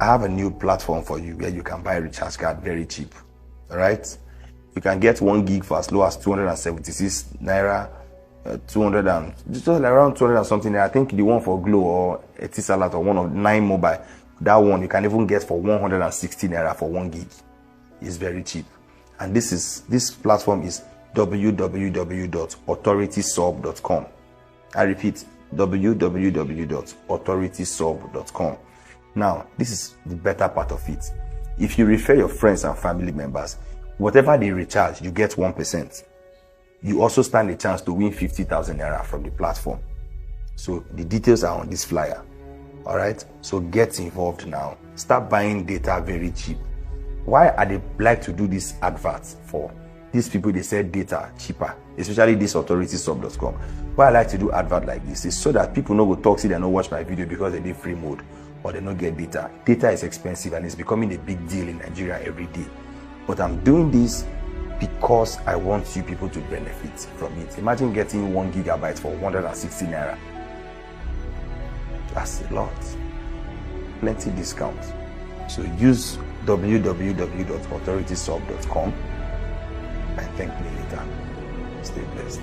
I have a new platform for you where you can buy a recharge card very cheap. All right, you can get 1 gig for as low as 276 naira, 200 and just around 200 and something. I think the one for Glow or Etisalat or one of 9 Mobile, that one you can even get for 160 naira for 1 gig. It's very cheap. And this platform is www.authoritysub.com. I repeat, www.authoritysub.com. Now, this is the better part of it. If you refer your friends and family members, whatever they recharge, you get 1%. You also stand a chance to win 50,000 naira from the platform. So the details are on this flyer. All right, so get involved now. Start buying data very cheap. Why are they like to do this adverts for? These people, they sell data cheaper, especially this authoritysub.com. Why I like to do advert like this is so that people no go talk, see they no watch my video because they need free mode or they no get data. Data is expensive and it's becoming a big deal in Nigeria every day. But I'm doing this because I want you people to benefit from it. Imagine getting 1 gigabyte for 160 naira. That's a lot. Plenty discounts. So use www.authoritysub.com and thank me later. Stay blessed.